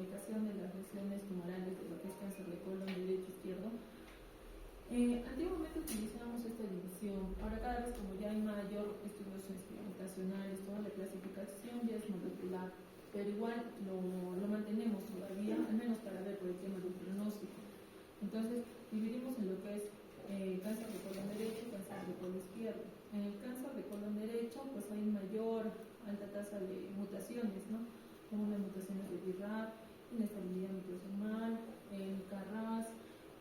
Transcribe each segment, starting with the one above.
ubicación de las lesiones tumorales de lo que es cáncer de colon derecho izquierdo. Antiguamente utilizábamos esta división, ahora cada vez como ya hay mayor estudios mutacionales, toda la clasificación ya es molecular, pero igual lo mantenemos todavía, al menos para ver por el tema del pronóstico. Entonces dividimos en lo que es cáncer de colon derecho y cáncer de colon izquierdo. En el cáncer de colon derecho pues hay mayor alta tasa de mutaciones, ¿no? Como las mutaciones de BRAF, inestabilidad microsomal, el KRAS,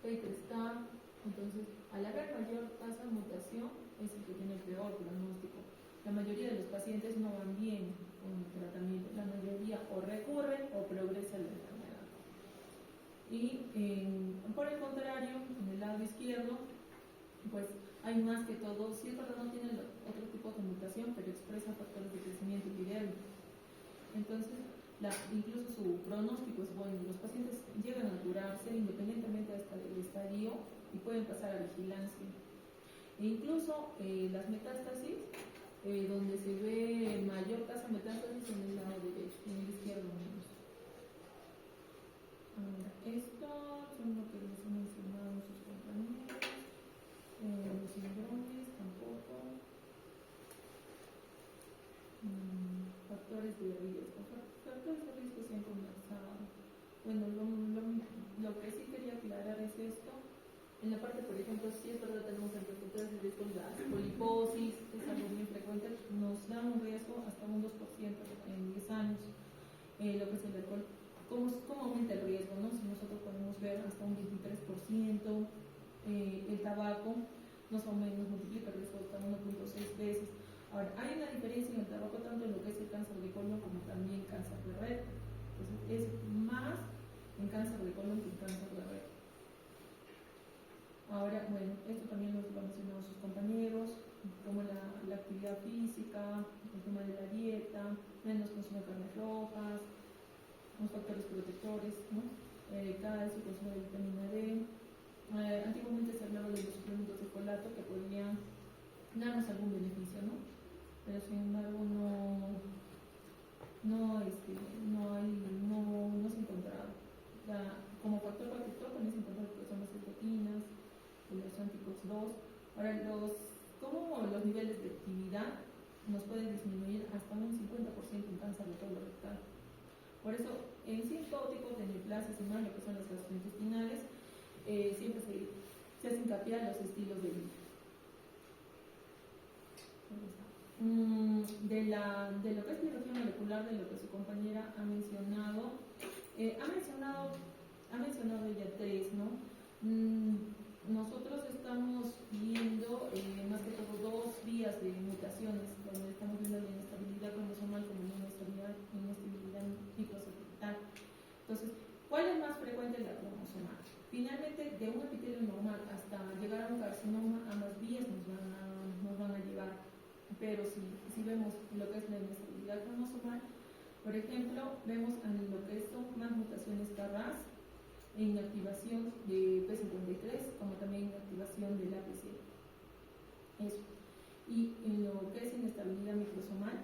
P3K. Entonces, al haber mayor tasa de mutación, es el que tiene el peor pronóstico. La mayoría de los pacientes no van bien con el tratamiento, la mayoría o recurre o progresa la enfermedad. Y por el contrario, en el lado izquierdo, pues hay más que todo, sí es verdad, no tienen otro tipo de mutación, pero expresa factores de crecimiento epidérmico. Entonces, incluso su pronóstico es bueno. Los pacientes llegan a curarse independientemente hasta del estadio y pueden pasar a vigilancia. E incluso las metástasis, donde se ve mayor tasa de metástasis en el lado derecho, en el izquierdo menos. Ahora, estos son lo que les he mencionado sus compañeros. Los síndromes tampoco. Factores de riesgo. Factores de riesgo se han conversado. Bueno, lo que sí quería aclarar es esto. En la parte, por ejemplo, si es verdad, tenemos entre factores de riesgo la poliposis, es algo muy frecuente, nos da un riesgo hasta un 2% en 10 años. Lo que es el alcohol, ¿cómo aumenta el riesgo? ¿No? Si nosotros podemos ver hasta un 23%, el tabaco nos multiplica el riesgo hasta 1.6 veces. Ahora, hay una diferencia en el tabaco tanto en lo que es el cáncer de colon como también cáncer de red. Entonces, es más en cáncer de colon que en cáncer de red. Ahora, bueno, esto también lo han mencionado sus compañeros, como la actividad física, el tema de la dieta, menos consumo de carnes rojas, los factores protectores, ¿no? Calcio, consumo de vitamina D. Antiguamente se hablaba de los suplementos de folato que podrían darnos algún beneficio, ¿no? Pero sin embargo no se ha encontrado. Como factor protector también se encontrado que son las cetoquinas, los anticox 2. Ahora, como los niveles de actividad nos pueden disminuir hasta un 50% en cáncer de colon rectal. Por eso, en 5 tipos de neoplasias y más, lo que son las gastrointestinales, siempre se hace hincapié a los estilos de vida. De lo que es biología molecular, de lo que su compañera ha mencionado ella 3, ¿no? Nosotros estamos viendo más que todo 2 vías de mutaciones, donde estamos viendo la inestabilidad cromosomal como la inestabilidad microsegmental. Entonces, ¿cuál es más frecuente? La cromosomal. Finalmente, de un epitelio normal hasta llegar a un carcinoma, ambas vías nos van a llevar. Pero si vemos lo que es la inestabilidad cromosomal, por ejemplo, vemos en lo que son más mutaciones KRAS, en activación de P53, como también en activación del APC. Eso. Y en lo que es inestabilidad microsomal,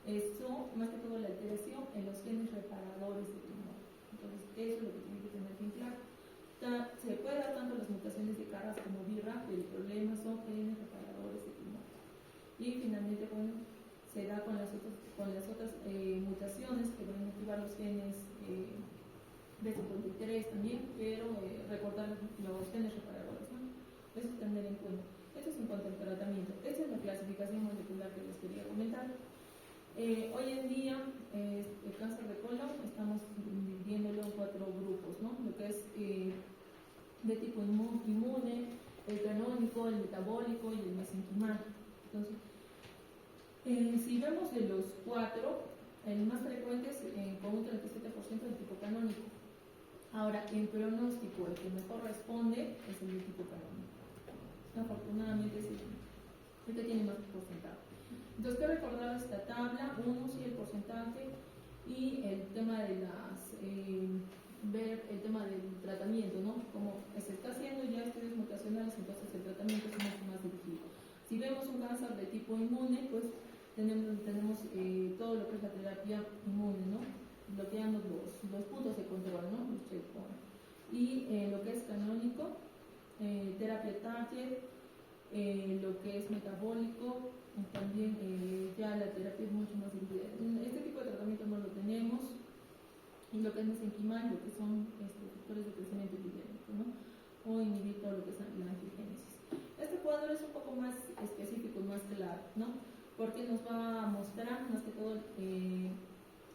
eso, más que todo la alteración en los genes reparadores del tumor. Entonces, eso es lo que tiene que tener bien claro. Se puede dar tanto las mutaciones de KRAS como BRAF, pero el problema son genes reparadores del tumor. Y finalmente, bueno, se da con las otras mutaciones que van a activar los genes B53 también, pero recordar los genes reparadores, ¿no? Eso es tener en cuenta. Esto es en cuanto al tratamiento. Esa es la clasificación molecular que les quería comentar. Hoy en día, el cáncer de colon estamos dividiéndolo en 4 grupos, ¿no? Lo que es de tipo inmune, el canónico, el metabólico y el mesenquimal. Entonces, si vemos de los 4, el más frecuente es con un 37% del tipo canónico. Ahora, en pronóstico, el que mejor responde es el de tipo canónico. Afortunadamente es el que tiene más porcentaje. Entonces, ¿qué recordar esta tabla? Sí, el porcentaje y el tema de ver el tema del tratamiento, ¿no? Como se está haciendo ya estudios mutacionales, entonces el tratamiento es mucho más dirigido. Si vemos un cáncer de tipo inmune, pues tenemos todo lo que es la terapia inmune, ¿no? lo que llamamos los puntos de control, ¿no? Los checkpoints. Y lo que es canónico, terapia target, lo que es metabólico, también ya la terapia es mucho más individual. Este tipo de tratamiento no lo tenemos. Y lo que es mesenquimal, lo que son factores de crecimiento epidémico, ¿no? O inhibir todo lo que es la antigénesis. Este cuadro es un poco más específico y más claro, ¿no? Porque nos va a mostrar más que todo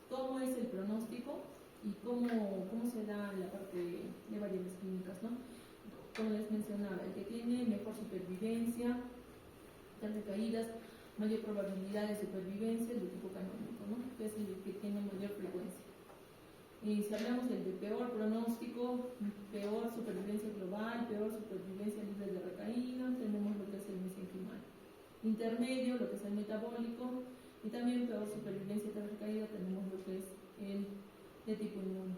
cómo es el pronóstico y cómo se da la parte de variables clínicas, ¿no? Como les mencionaba, el que tiene mejor supervivencia, las recaídas, mayor probabilidad de supervivencia, el de tipo canónico, ¿no? Que es el que tiene mayor frecuencia. Y si hablamos del de peor pronóstico, peor supervivencia global, peor supervivencia libre de recaída, tenemos lo que es el mesenquimal. Intermedio, lo que es el metabólico, y también peor supervivencia de recaída, tenemos lo que es el de tipo inmune.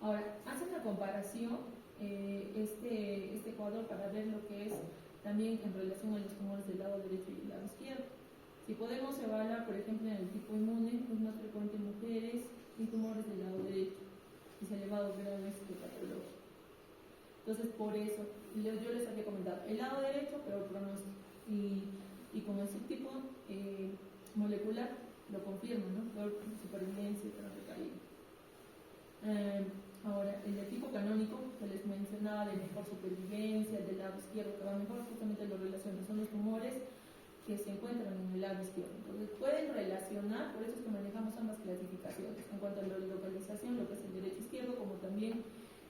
Ahora, hace una comparación este cuadro para ver lo que es también en relación a los tumores del lado derecho y del lado izquierdo. Si podemos evaluar, por ejemplo, en el tipo inmune, es más frecuente en mujeres y tumores del lado derecho, y es elevado grado patológico. Entonces, por eso, yo les había comentado, el lado derecho, peor pronóstico, y con el subtipo molecular lo confirma, ¿no? Peor supervivencia tras recaída. Ahora, el de tipo canónico, que les mencionaba de mejor supervivencia, del lado izquierdo que va mejor, justamente lo relaciona, son los tumores que se encuentran en el lado izquierdo. Entonces, pueden relacionar, por eso es que manejamos ambas clasificaciones, en cuanto a la localización, lo que es el derecho-izquierdo, como también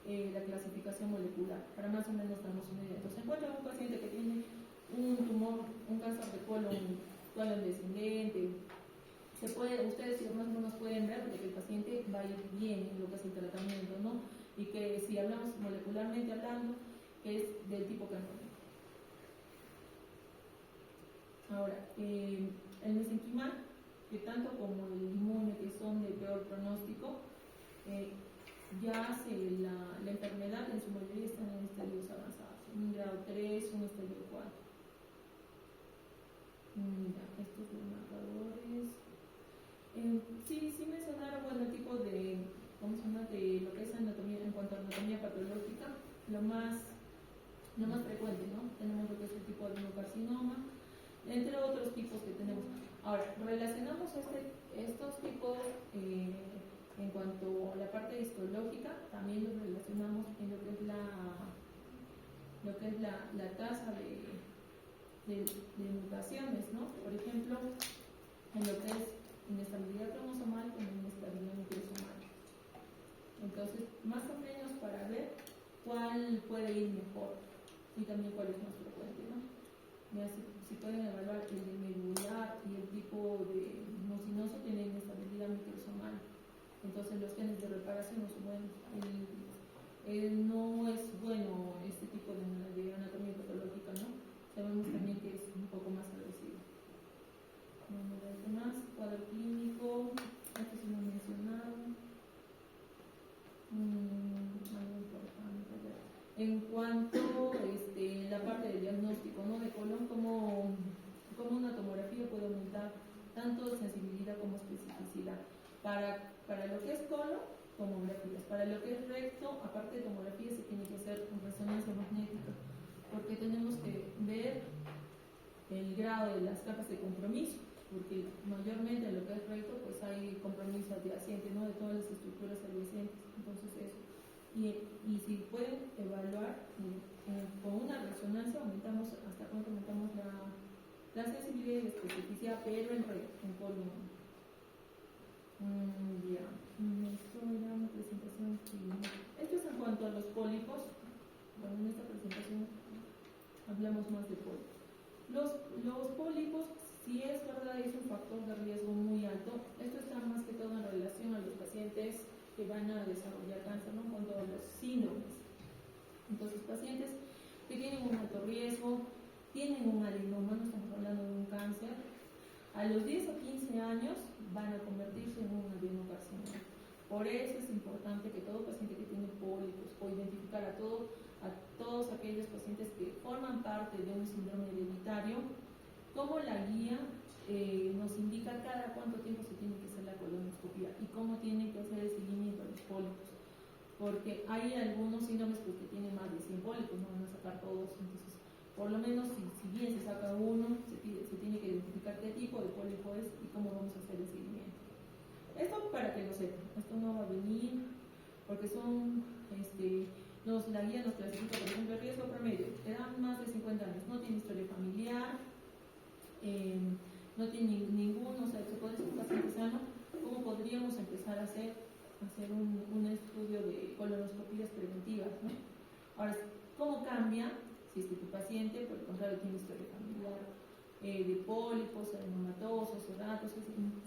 la clasificación molecular, para más o menos darnos una idea. Entonces, se encuentra un paciente que tiene un tumor, un cáncer de colon descendente. Ustedes más o menos pueden ver de que el paciente va a ir bien en lo que es el tratamiento, ¿no? Y que si hablamos molecularmente hablando, es del tipo canónico. Ahora, el mesenquimal, que tanto como el inmune, que son de peor pronóstico, ya hace la enfermedad, en su mayoría están en estadios avanzados, un grado 3, un estadio 4. Mira, estos son marcadores. Sí mencionaron, bueno, el tipo de, de lo que es anatomía, en cuanto a anatomía patológica, lo más frecuente, ¿no? Tenemos lo que es el tipo de adenocarcinoma, entre otros tipos que tenemos. Ahora, relacionamos estos tipos en cuanto a la parte histológica, también los relacionamos en lo que es la tasa de mutaciones, ¿no? Por ejemplo, en lo que es inestabilidad cromosomal con inestabilidad nucleosomal. Entonces, más o menos para ver cuál puede ir mejor y también cuál es más frecuente, ¿no? Ya si pueden evaluar el de medular y el tipo de mucinoso tiene inestabilidad microsomal. Entonces los genes de reparación no son buenos. No es bueno este tipo de anatomía patológica, ¿no? Sabemos también que es un poco más agresivo. Vamos a ver qué más. Cuadro clínico, esto sí lo he mencionado. Algo importante. En cuanto a la parte del diagnóstico, ¿no? De colon, como una tomografía puede aumentar tanto sensibilidad como especificidad. Para lo que es colon, tomografías. Para lo que es recto, aparte de tomografía, se tiene que hacer resonancia magnética, porque tenemos que ver el grado de las capas de compromiso, porque mayormente en lo que es recto, pues hay compromiso adyacente, ¿no? De todas las estructuras adyacentes. Entonces eso. Y si pueden evaluar con una resonancia, aumentamos hasta cuánto aumentamos la sensibilidad y la especificidad, pero en colon. Ya, esto era una presentación clínica. Esto es en cuanto a los pólipos. Bueno, en esta presentación hablamos más de pólipos. Los pólipos, si es verdad, es un factor de riesgo muy alto. Esto está más que todo en relación a los pacientes que van a desarrollar cáncer, ¿no? Con todos los síndromes. Entonces, pacientes que tienen un alto riesgo, tienen un adenoma, no estamos hablando de un cáncer, a los 10 o 15 años van a convertirse en un adenocarcinoma. Por eso es importante que todo paciente que tiene pólipos, o identificar a todos aquellos pacientes que forman parte de un síndrome hereditario, como la guía nos indica cada cuánto tiempo se tiene que hacer la colonoscopia y cómo tiene que hacer el seguimiento de los pólipos. Porque hay algunos síndromes pues, que tienen más de 100 pólipos, no van a sacar todos. Entonces, por lo menos, si bien se saca uno, se tiene que identificar qué tipo de pólipo es y cómo vamos a hacer el seguimiento. Esto para que lo sepan, esto no va a venir porque son, la guía nos clasifica, por ejemplo, el riesgo promedio, edad más de 50 años, no tiene historia familiar, no tiene ninguno, o sea, se puede ser un paciente sano. ¿Cómo podríamos empezar a hacer un estudio de colonoscopías preventivas, ¿no? Ahora, ¿cómo cambia si es que tu paciente, por el contrario, tiene historia familiar de pólipos, adenomatosos, cerratos?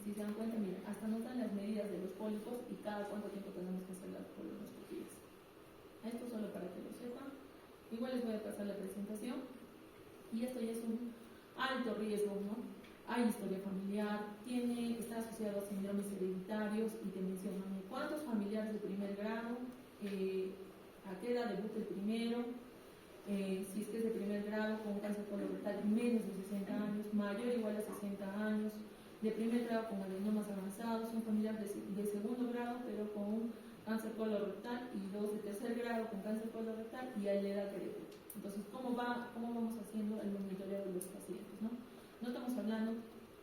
Si se dan cuenta, mira, hasta nos dan las medidas de los pólipos y cada cuánto tiempo tenemos que hacer las colonoscopías. Esto solo para que lo sepan. Igual les voy a pasar la presentación. Y esto ya es un alto riesgo, ¿no? Hay historia familiar, está asociado a síndromes hereditarios y te mencionan cuántos familiares de primer grado, a qué edad debuta el primero, si es que es de primer grado con cáncer colorectal menos de 60 años, mayor o igual a 60 años, de primer grado con adenomas avanzados, un familiar de segundo grado pero con cáncer colorectal y dos de tercer grado con cáncer colorectal y a la edad que debuta. Entonces, ¿cómo vamos haciendo el monitoreo de los pacientes, ¿no? No estamos hablando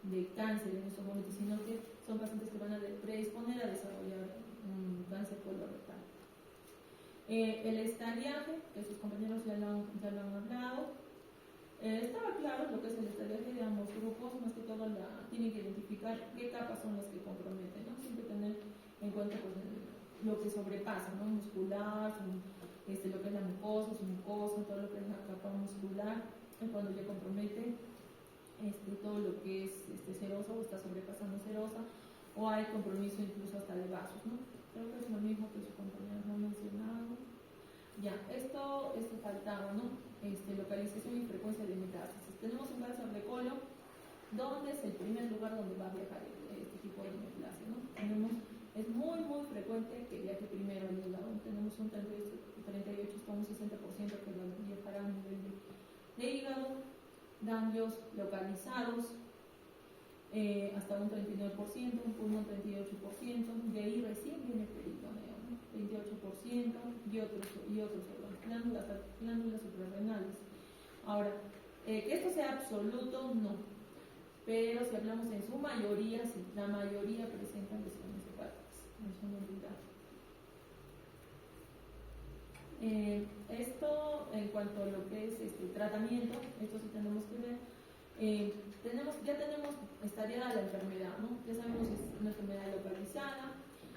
de cáncer en estos momentos, sino que son pacientes que van a predisponer a desarrollar un cáncer colorectal. El estadiaje, que sus compañeros ya lo han hablado, estaba claro lo que es el estadiaje de ambos grupos, más que todo tienen que identificar qué capas son las que comprometen, ¿no? Siempre tener en cuenta pues, lo que sobrepasa, ¿no? Muscular, lo que es la mucosa, su mucosa, todo lo que es la capa muscular, cuando ya compromete todo lo que es serosa o está sobrepasando serosa, o hay compromiso incluso hasta de vasos, ¿no? Creo que es lo mismo que su compañero no ha mencionado. Ya, esto faltaba, ¿no? Localización y frecuencia de metástasis. Tenemos un cáncer de colon, donde es el primer lugar donde va a viajar este tipo de neoplasia, ¿no? Es muy frecuente que viaje primero al hígado. Tenemos un 38, hasta un 60% que va a viajar a nivel de hígado. Ganglios localizados hasta un 39%, un pulmón 38%, de ahí recién viene el peritoneo, ¿no? 28% y otros órganos, glándulas suprarrenales. Ahora, que esto sea absoluto, no, pero si hablamos en su mayoría, sí, la mayoría presentan lesiones hepáticas, eso no olvidar. Esto en cuanto a lo que es tratamiento, esto sí tenemos que ver. Ya tenemos estadiada la enfermedad, ¿no? Ya sabemos si es una enfermedad localizada,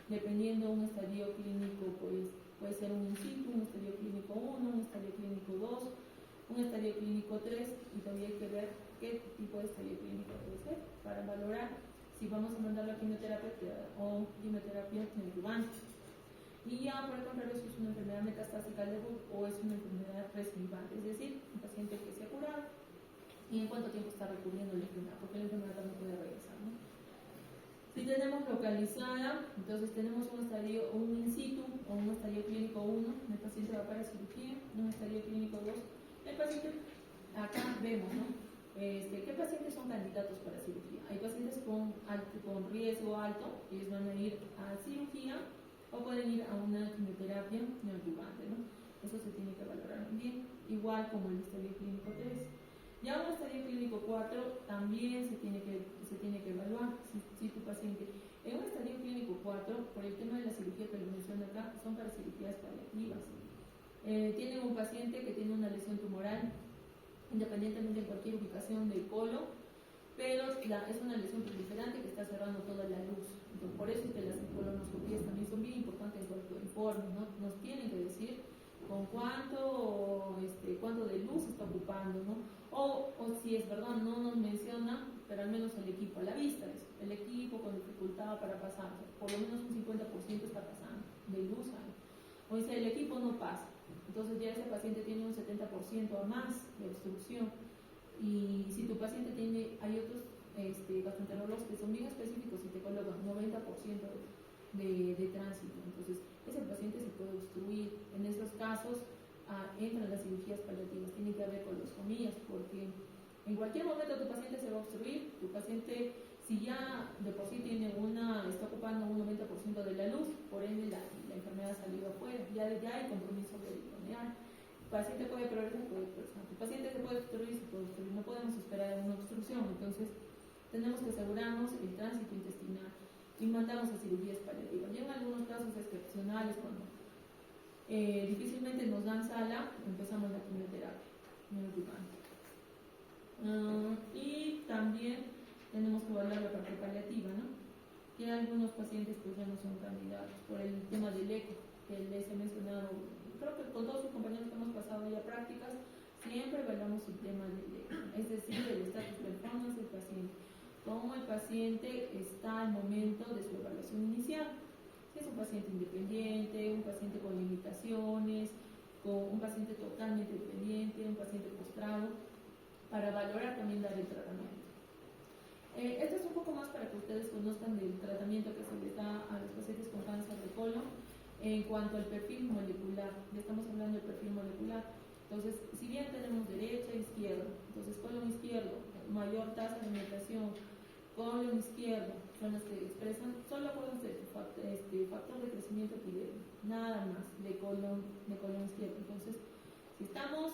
dependiendo un estadio clínico, pues puede ser un in situ, un estadio clínico 1, un estadio clínico 2, un estadio clínico 3, y todavía hay que ver qué tipo de estadio clínico puede ser para valorar si vamos a mandar la quimioterapia o quimioterapia neoadyuvante. Y ya, por el contrario, si es una enfermedad metastásica al debut o es una enfermedad recidivante, es decir, un paciente que se ha curado y en cuánto tiempo está recurriendo la enfermedad, porque la enfermedad también puede regresar, ¿no? Si tenemos localizada, entonces tenemos un in situ o un estadio clínico 1, el paciente va para cirugía, un estadio clínico 2, el paciente, acá vemos, ¿no? ¿Qué pacientes son candidatos para cirugía? Hay pacientes con riesgo alto, ellos van a ir a cirugía, o pueden ir a una quimioterapia neoadyuvante, ¿no? Eso se tiene que valorar muy bien, igual como el estadio clínico 3. Ya un estadio clínico 4 también se tiene que evaluar si tu paciente. En un estadio clínico 4, por el tema de la cirugía que les menciono acá, son para cirugías paliativas. Tienen un paciente que tiene una lesión tumoral, independientemente de cualquier ubicación del colon, pero es una lesión proliferante que está cerrando toda la luz. Entonces, por eso es que las colonoscopías también son bien importantes en cuanto a informes, ¿no? Nos tienen que decir con cuánto de luz está ocupando, ¿no? O si es verdad, no nos menciona, pero al menos el equipo a la vista, el equipo con dificultad para pasar, por lo menos un 50% está pasando de luz ahí. O dice, el equipo no pasa, entonces ya ese paciente tiene un 70% a más de obstrucción. Y si tu paciente hay otros gastroenterólogos que son bien específicos y te colocan 90% de tránsito, entonces ese paciente se puede obstruir. En esos casos entran las cirugías paliativas, tienen que haber colostomías, porque en cualquier momento tu paciente se va a obstruir, paciente, si ya de por sí está ocupando un 90% de la luz, por ende la enfermedad ha salido afuera, ya hay compromiso peritoneal. El paciente puede progresar, el paciente se puede obstruir, no podemos esperar una obstrucción, entonces tenemos que asegurarnos el tránsito intestinal y mandamos a cirugías paliativas. Y en algunos casos excepcionales, cuando difícilmente nos dan sala, empezamos la quimioterapia neoadyuvante. Y también tenemos que evaluar la parte paliativa, ¿no? Que algunos pacientes pues ya no son candidatos por el tema del eco, que les he mencionado. Creo que con todos los compañeros que hemos pasado ya prácticas, siempre evaluamos el tema del eco, es decir, el status performance del paciente, cómo el paciente está al momento de su evaluación inicial. Si es un paciente independiente, un paciente con limitaciones, un paciente totalmente dependiente, un paciente postrado, para valorar también dar el tratamiento. Esto es un poco más para que ustedes conozcan del tratamiento que se les da a los pacientes con cáncer de colon en cuanto al perfil molecular. Ya estamos hablando del perfil molecular. Entonces, si bien tenemos derecha e izquierda, entonces colon izquierdo, mayor tasa de mutación, colon izquierdo, son las que expresan, solo acuérdense de factor de crecimiento epidémico, nada más de colon izquierdo. Entonces, si estamos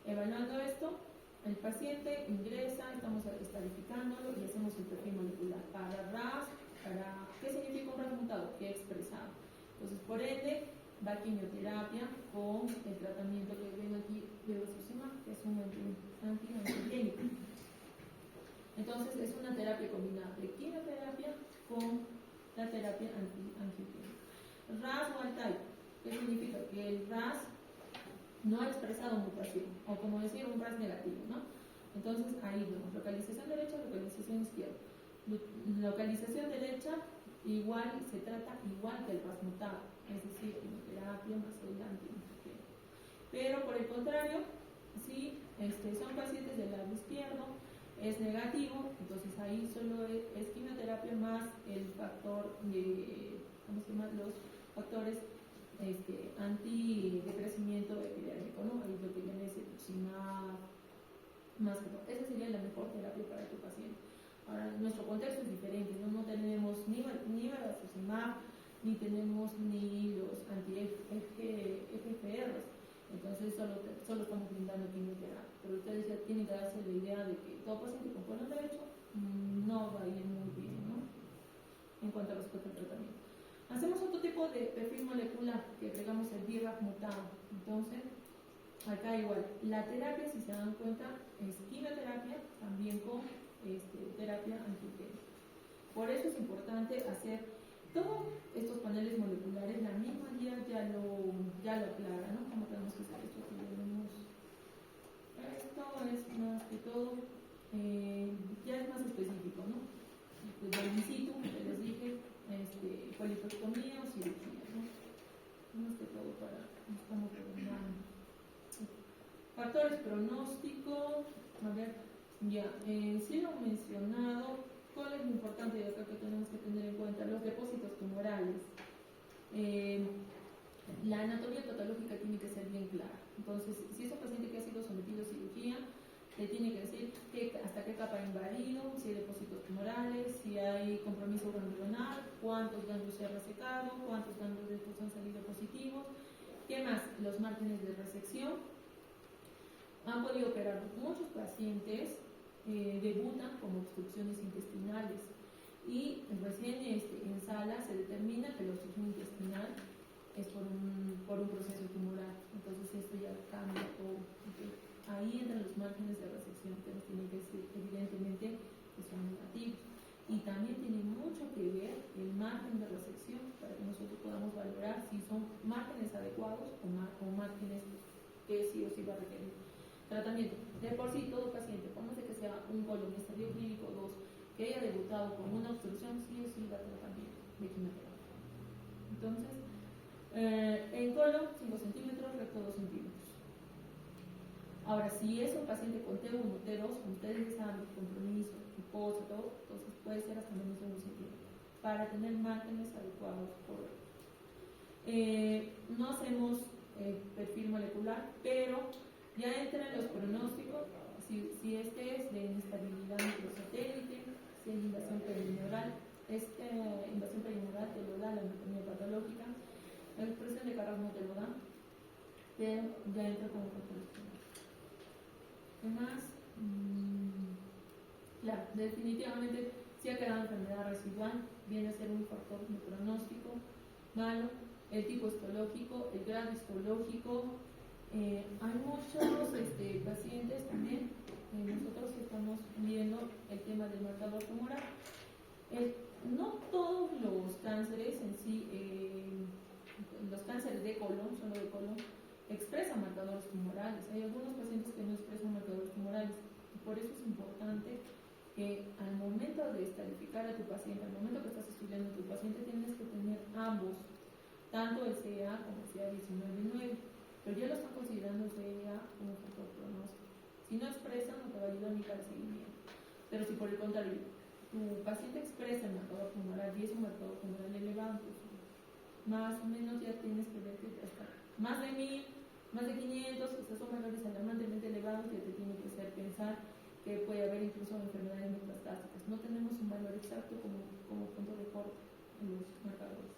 evaluando esto, el paciente ingresa, estamos estadificándolo y hacemos el perfil molecular para RAS, ¿qué significa un RAS mutado? ¿Qué expresado? Entonces, por ende, va quimioterapia con el tratamiento que ven aquí de bevacizumab, que es un antiangiogénico. Entonces, es una terapia combinada de quimioterapia con la terapia antiangiogénica. RAS wild type, ¿qué significa? Que el RAS no ha expresado mutación, o como decir, un RAS negativo, ¿no? Entonces, ahí vemos localización derecha, localización izquierda. Localización derecha, igual se trata igual que el RAS mutado, es decir, quimioterapia más el antiangiogénico. Pero por el contrario, si son pacientes del lado izquierdo, es negativo, entonces ahí solo es quimioterapia más el factor de, ¿cómo se llama? Los factores anti-decrecimiento epidérmico, ¿no? Ahí lo que viene es cetuximab, más que todo. Esa sería la mejor terapia para tu paciente. Ahora, nuestro contexto es diferente, no tenemos ni bevacizumab, ni tenemos ni los anti-FGFRs, entonces solo estamos brindando quimioterapia. Pero ustedes ya tienen que darse la idea de que todo paciente con colon derecho no va a ir muy bien, ¿no? En cuanto a respuesta al tratamiento. Hacemos otro tipo de perfil molecular que agregamos el BRAF mutado. Entonces, acá igual, la terapia, si se dan cuenta, es quimioterapia también con terapia antiangiogénica. Por eso es importante hacer todos estos paneles moleculares, la misma guía ya lo aclara, ¿no? ¿Cómo tenemos que hacer esto? Aquí vemos. Esto es más que todo, ya es más específico, ¿no? Pues del in situ, que les dije, polipectomía o cirugía, ¿no? Más que todo estamos preguntando. Factores pronóstico, a ver, ya, sí lo he mencionado. ¿Cuál es lo importante de acá que tenemos que tener en cuenta? Los depósitos tumorales. La anatomía patológica tiene que ser bien clara. Entonces, si es un paciente que ha sido sometido a cirugía, le tiene que decir hasta qué capa ha invadido, si hay depósitos tumorales, si hay compromiso ganglionar, cuántos ganglios se han resecado, cuántos ganglios de estos han salido positivos. ¿Qué más? Los márgenes de resección. Han podido operar muchos pacientes, debutan como obstrucciones intestinales y recién en sala se determina que la obstrucción intestinal es por un proceso tumoral. Entonces esto ya cambia todo. Okay. Ahí entran los márgenes de resección que nos tienen que decir evidentemente que son negativos. Y también tiene mucho que ver el margen de resección para que nosotros podamos valorar si son márgenes adecuados o márgenes que sí o sí va a requerir tratamiento. De por sí, todo paciente, póngase que sea un colon estadio clínico 2, que haya debutado con una obstrucción, sí o sí va a tratamiento de quimioterapia. Entonces, en colon 5 centímetros, recto 2 centímetros. Ahora, si es un paciente con T1, T2, ustedes saben, compromiso, hipoxia, todo, entonces puede ser hasta menos de 1 centímetro, para tener márgenes adecuados correctos. No hacemos perfil molecular, pero ya entra en los pronósticos, si este es de inestabilidad microsatélite, si hay invasión perineural. Esta invasión perineural te lo da la anatomía patológica, la expresión de Carras no te lo da, pero ya entra como factores clínicos. ¿Qué más? Claro, definitivamente si ha quedado enfermedad residual, viene a ser un factor de pronóstico malo, el tipo histológico, el grado histológico. Hay muchos pacientes también, nosotros estamos viendo el tema del marcador tumoral. No todos los cánceres en sí, los cánceres de colon, solo de colon, expresan marcadores tumorales. Hay algunos pacientes que no expresan marcadores tumorales. Y por eso es importante que al momento de estadificar a tu paciente, al momento que estás estudiando a tu paciente, tienes que tener ambos, tanto el CEA como el CA19-9, pero ya lo están considerando CEA como factor pronóstico. Si no expresa, no te va a ayudar ni para el seguimiento. Pero si por el contrario, tu paciente expresa el marcador tumoral y es un marcador tumoral elevado, pues más o menos ya tienes que ver que ya está más de 1000, más de 500, estos son valores alarmantemente elevados que te tienen que hacer pensar que puede haber incluso enfermedades metastásicas. No tenemos un valor exacto como punto de corte en los marcadores.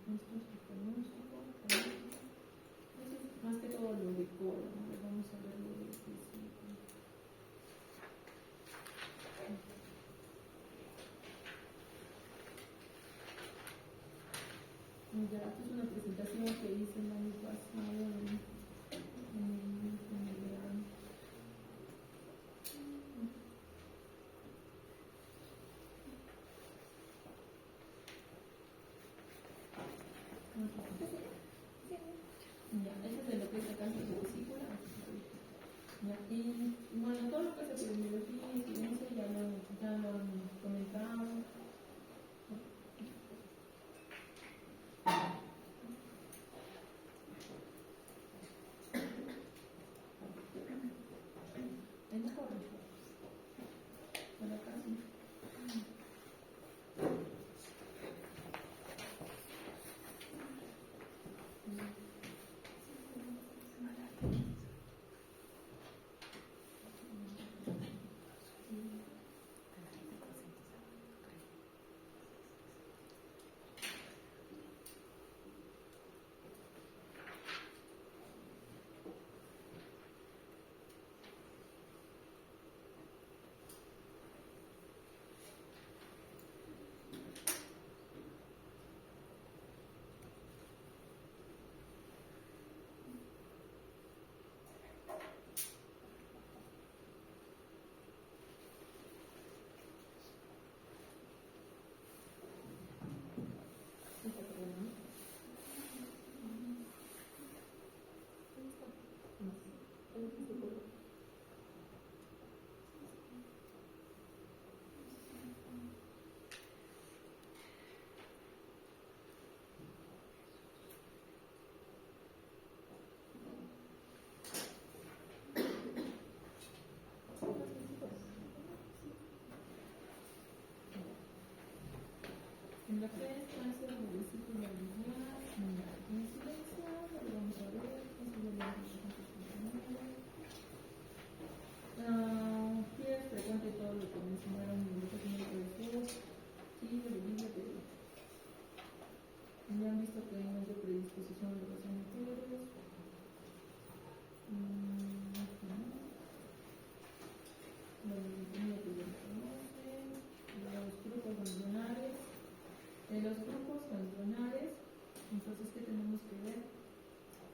Esto es el pronóstico. Eso es más que todo lo de colon. Vamos a ver lo de este. Ya, esta es una presentación que hice el año pasado en el verano. Ya, eso es de lo que es el cáncer de vesícula. Ya, y bueno, todo lo que es epidemiología y ciencia ya lo han comentado. ¿En la corre? ¿En la casa? En lo que es cáncer de vesícula biliar, la incidencia, lo vamos a ver, sí es frecuente todo lo que mencionaron en el tratamiento de fútbol, sí, de bebida, pero ya han visto que hay mayor predisposición de los mujeres. La leucemia que ya conocen, los grupos ganglionares. De los grupos ganglionares, entonces, ¿qué tenemos que ver?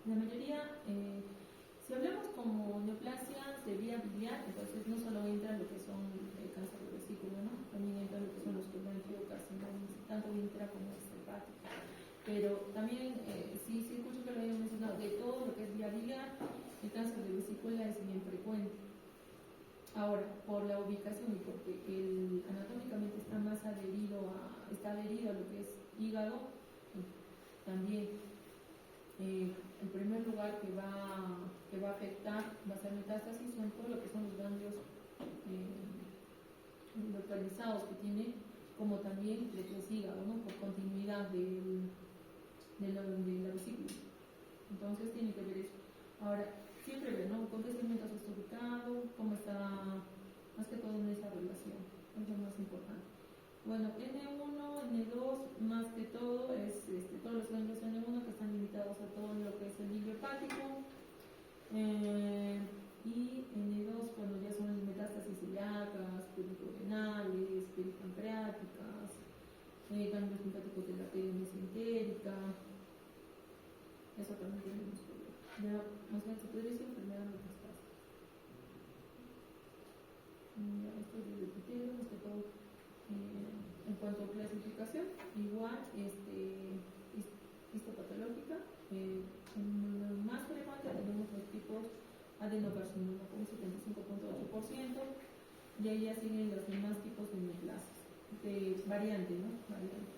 La mayoría, si hablamos como neoplasias de vía biliar, entonces no solo entra lo que son el cáncer de vesícula, ¿no? También entra lo que son los cholangiocarcinomas, tanto intra como extrahepático. Pero también, sí escucho que lo hayan mencionado, de todo lo que es vía biliar, el cáncer de vesícula es bien frecuente. Ahora, por la ubicación y porque anatómicamente está más adherido a lo que es hígado, también el primer lugar que va a afectar, va a ser metástasis, son todo lo que son los ganglios localizados que tiene, como también lo que es hígado, ¿no? Por continuidad de la vesícula. Entonces tiene que ver eso. Ahora, siempre ver, ¿no? ¿Con qué segmentos está ubicado? ¿Cómo está, más que todo en esa bacteria mesentérica, eso también tenemos problemas. Ya, o sea, se podría decir enfermedad metastásica. Ya, esto es el epitelio, más que todo. En cuanto a clasificación, igual histopatológica, más frecuente tenemos los tipos adenocarcinoma con un 75.8%, y ahí ya siguen los demás tipos de neoplasias, de variante, ¿no? Variante.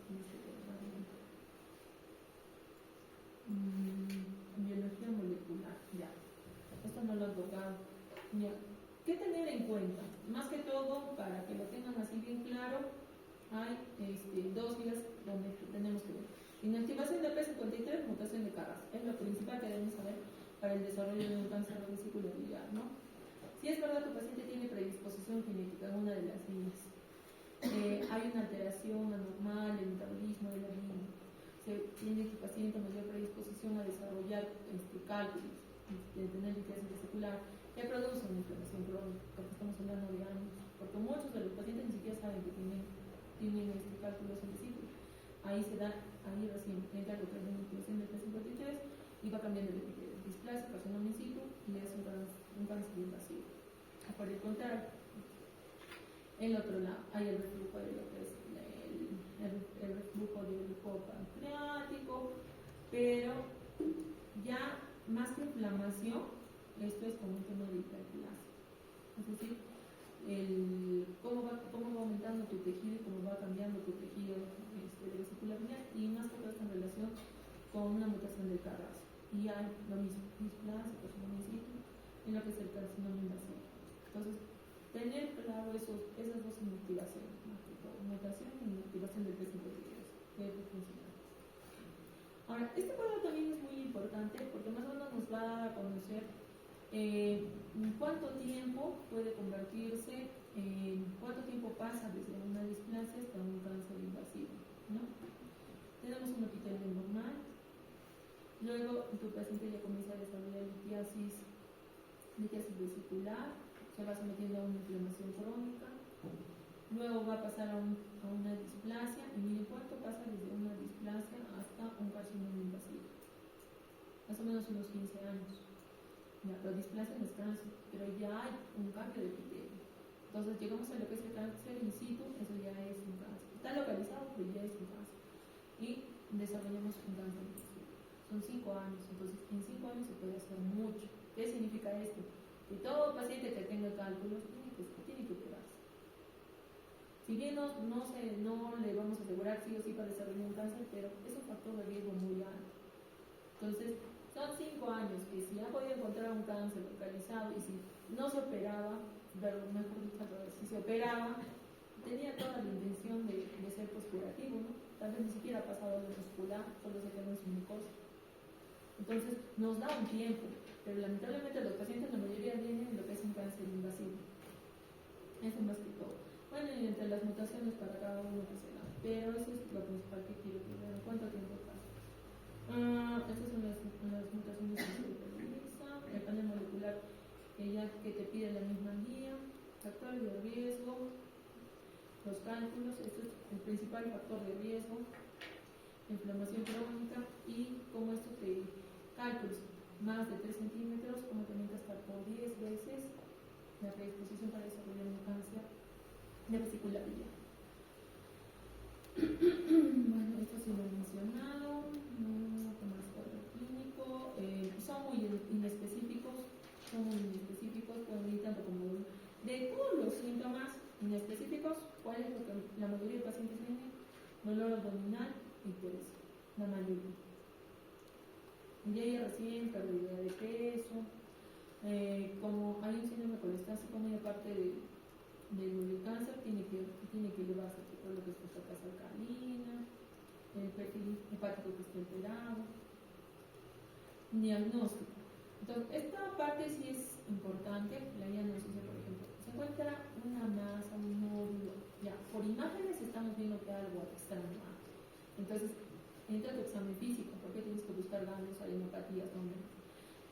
Biología molecular, ya. Esto no lo he tocado. Ya. ¿Qué tener en cuenta? Más que todo, para que lo tengan así bien claro, hay dos vías donde tenemos que ver. Inactivación de P53, mutación de Carras. Es lo principal que debemos saber para el desarrollo de un cáncer de vesícula biliar, ¿no? Si es verdad que el paciente tiene predisposición genética en una de las líneas, hay una alteración anormal en el metabolismo de la línea, se tiene el paciente mayor predisposición a desarrollar cálculos, de tener litiasis vesicular, que produce una inflamación crónica, porque estamos hablando de años, porque muchos de los pacientes ni siquiera saben que tienen cálculos en vesícula. Ahí se da, ahí recién entra lo que es la manipulación del P53 y va cambiando el epitelio, displasia, carcinoma in situ y es un cáncer invasivo. Por el contrario, el otro lado, hay el reflujo de lo que es el reflujo del grupo pancreático, pero ya más que inflamación, esto es como un tema de hiperplasia. Es decir, cómo va aumentando tu tejido y cómo va cambiando tu tejido de vesícula biliar, y más que todo está en relación con una mutación del Carras. Y hay lo mismo, displasia, carcinoma in situ, en lo que es el carcinoma invasivo. Entonces, tener claro esas dos inactivaciones, mutación y inactivación del P53, que es lo principal. Ahora, este cuadro también es muy importante porque más o menos nos va a dar a conocer cuánto tiempo puede convertirse, cuánto tiempo pasa desde una displasia hasta un cáncer invasivo, ¿no? Tenemos un epitelio normal, luego tu paciente ya comienza a desarrollar litiasis vesicular, se va sometiendo a una inflamación crónica, luego va a pasar a una displasia, y miren cuánto pasa desde una displasia hasta un carcinoma invasivo, más o menos unos 15 años. Ya, la displasia no es cáncer, pero ya hay un cambio de epitelio. Entonces llegamos a lo que es el cáncer in situ, eso ya es un cáncer. Está localizado, pero ya es un cáncer. Y desarrollamos un cáncer invasivo. Son 5 años, entonces en 5 años se puede hacer mucho. ¿Qué significa esto? Que todo paciente que tenga cálculos tiene que operarse. Si bien no le vamos a asegurar sí o sí para desarrollar un cáncer, pero es un factor de riesgo muy alto. Entonces, son 5 años que si ha podido encontrar un cáncer localizado y si no se operaba, pero mejor dicho, si se operaba, tenía toda la intención de ser curativo, ¿no? Tal vez ni siquiera ha pasado de muscular, solo se quedó en su mucosa. Entonces, nos da un tiempo, pero lamentablemente los pacientes, la mayoría vienen en lo que es un cáncer invasivo. Eso más que todo. Bueno, y entre las mutaciones para cada uno que se da, pero eso es lo principal que quiero que vean. ¿Cuánto tiempo pasa? Estas son las mutaciones que se utilizan. El panel molecular que te pide la misma guía, factores de riesgo, los cálculos, esto es el principal factor de riesgo, inflamación crónica y como estos cálculos más de 3 centímetros, como también que estar por 10 veces la predisposición para desarrollar un cáncer de vesícula biliar. Bueno, esto sí lo he mencionado. ¿Qué más cuadro clínico? Son muy inespecíficos, pueden ir tanto como de todos los síntomas inespecíficos. ¿Cuál es lo que la mayoría de pacientes tienen? Dolor abdominal y pereza, la mayoría. Y ahí recién pérdida de peso, como hay un síndrome colestásico muy aparte del cáncer, tiene que elevarse todo lo que es fosfatasa alcalina, el perfil hepático que esté alterado. Diagnóstico. Entonces, esta parte sí es importante, la diagnosis, por ejemplo. Se encuentra una masa, un nódulo, ya, por imágenes estamos viendo que algo extraño. Entonces, entra tu examen físico, porque tienes que buscar ganglios, adenopatías, donde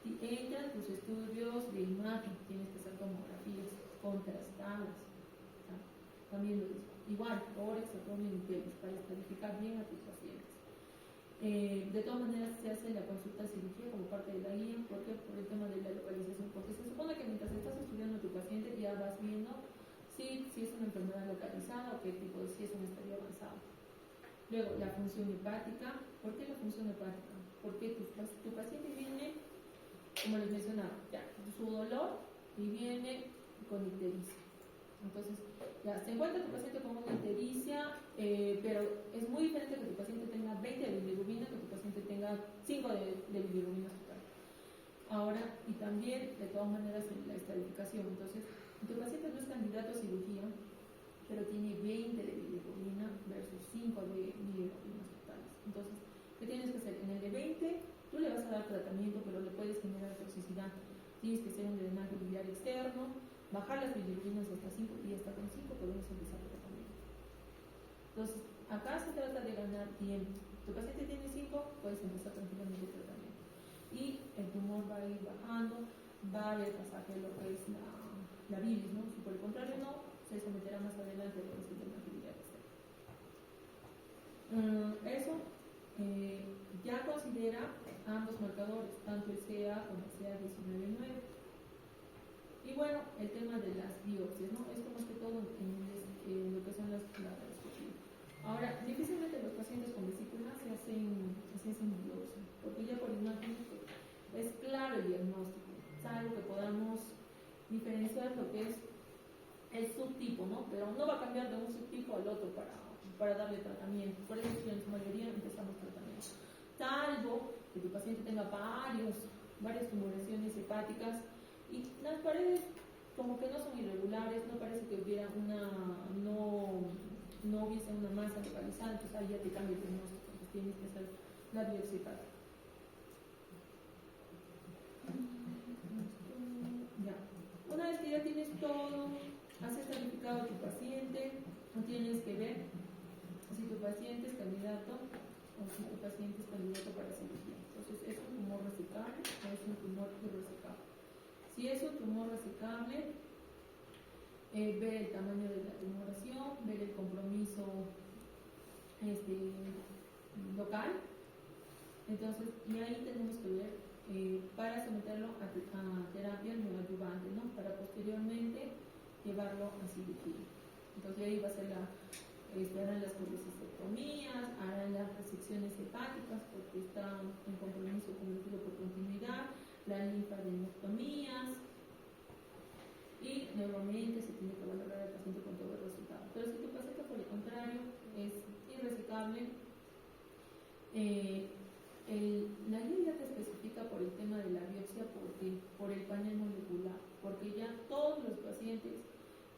entran tus estudios de imagen, tienes que hacer tomografías contrastadas, ¿tá? También lo mismo. Igual, tórax, abdomen y pelvis, para estadificar bien a tus pacientes. De todas maneras se hace la consulta de cirugía como parte de la guía, porque por el tema de la localización, porque se supone que mientras estás estudiando a tu paciente ya vas viendo si es una enfermedad localizada o qué tipo de si es un estadio avanzado. Luego, la función hepática. ¿Por qué la función hepática? Porque tu paciente viene, como les mencionaba, ya, su dolor y viene con ictericia. Entonces, ya se encuentra tu paciente con una ictericia, pero es muy diferente que tu paciente tenga 20 de bilirrubina que tu paciente tenga 5 de bilirrubina total. Ahora, y también, de todas maneras, en la estadificación. Entonces, tu paciente no es candidato a cirugía, pero tiene 20 de bilirrubina versus 5 de bilirrubinas totales. Entonces, ¿qué tienes que hacer? En el de 20, tú le vas a dar tratamiento, pero le puedes generar toxicidad. Tienes que hacer un drenaje biliar externo, bajar las bilirrubinas hasta 5 y hasta con 5 podemos empezar el tratamiento. Entonces, acá se trata de ganar tiempo. Tu paciente tiene 5, puedes empezar tranquilamente el tratamiento. Y el tumor va a ir bajando, va a haber pasaje de lo que es la bilis, ¿no? Si por el contrario no, se someterá más adelante a lo que es el drenaje biliar externo. Eso ya considera ambos marcadores, tanto el CA como el CA19-9. Y bueno, el tema de las biopsias, ¿no? Esto más que todo en lo que son las radioscopías. Ahora, difícilmente los pacientes con vesícula se hacen biopsia, porque ya por imagen es claro el diagnóstico, salvo que podamos diferenciar lo que es el subtipo, ¿no? Pero no va a cambiar de un subtipo al otro para darle tratamiento. Por eso en su mayoría empezamos tratamiento. Salvo que tu paciente tenga varias tumoraciones hepáticas y las paredes como que no son irregulares, no parece que hubiera no hubiese una masa localizada, entonces ahí ya te cambia el diagnóstico, entonces tienes que hacer la biopsia hepática. Ya. Una vez que ya tienes todo, has estadificado a tu paciente, tienes que ver si tu paciente es candidato o si tu paciente es candidato para cirugía. Entonces, ¿es un tumor resecable o es un tumor irresecable? Si es un tumor resecable, ver el tamaño de la tumoración, ver el compromiso local. Entonces, y ahí tenemos que ver para someterlo a terapia neoadyuvante, ¿no? Para posteriormente llevarlo a cirugía. Entonces, ahí va a ser harán las colecistectomías, harán las resecciones hepáticas porque está en compromiso con el flujo por continuidad, la linfadenectomías y nuevamente se tiene que valorar al paciente con todo el resultado. Pero si tu paciente por el contrario es irresecable, la guía ya te especifica por el tema de la biopsia por el panel molecular, porque ya todos los pacientes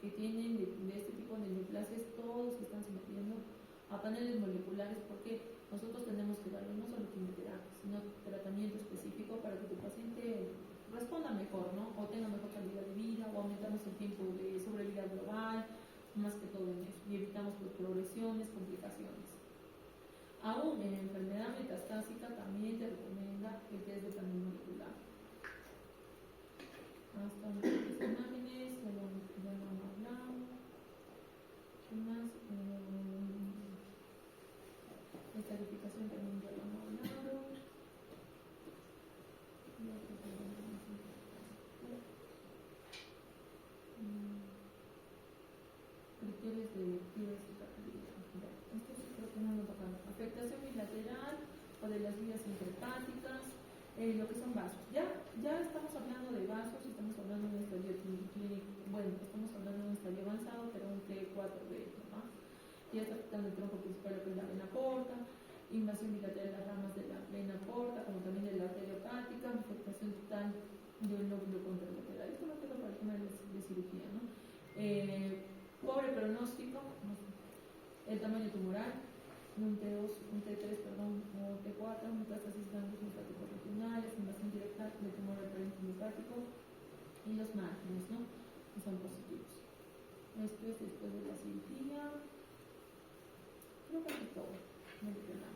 que tienen de este tipo de neoplasias, todos se están sometiendo a paneles moleculares porque nosotros tenemos que darle no solo quimioterapia, sino tratamiento específico para que tu paciente responda mejor, ¿no? O tenga mejor calidad de vida, o aumentamos el tiempo de sobrevida global, más que todo en eso, y evitamos pues, progresiones, complicaciones. Aún en enfermedad metastásica también te recomienda el test de panel molecular. Hasta las imágenes, ya lo hemos hablado. ¿Qué más? Estadificación también ya lo hemos hablado. Criterios de irresecabilidad. Esto sí creo que no nos toca. Afectación bilateral o de las vías intrahepáticas, lo que son vasos. Ya estamos hablando de vasos, estamos hablando de un estadio clínico, bueno, estamos hablando de un estadio avanzado, pero un T4B, ¿no? Ya está afectando el tronco principal, que es la vena porta, invasión bilateral de las ramas de la vena porta, como también de la arteria hepática, afectación total del lóbulo contralateral. Esto no queda para el tema de cirugía, ¿no? Pobre pronóstico, el tamaño tumoral, un T2, un T3, perdón, o T4, metástasis ganglios linfáticos regionales, invasión directa del tumor del parénquima hepático y los márgenes, ¿no? Que son positivos. Esto es después de la cirugía. Creo que es todo. No hay problema.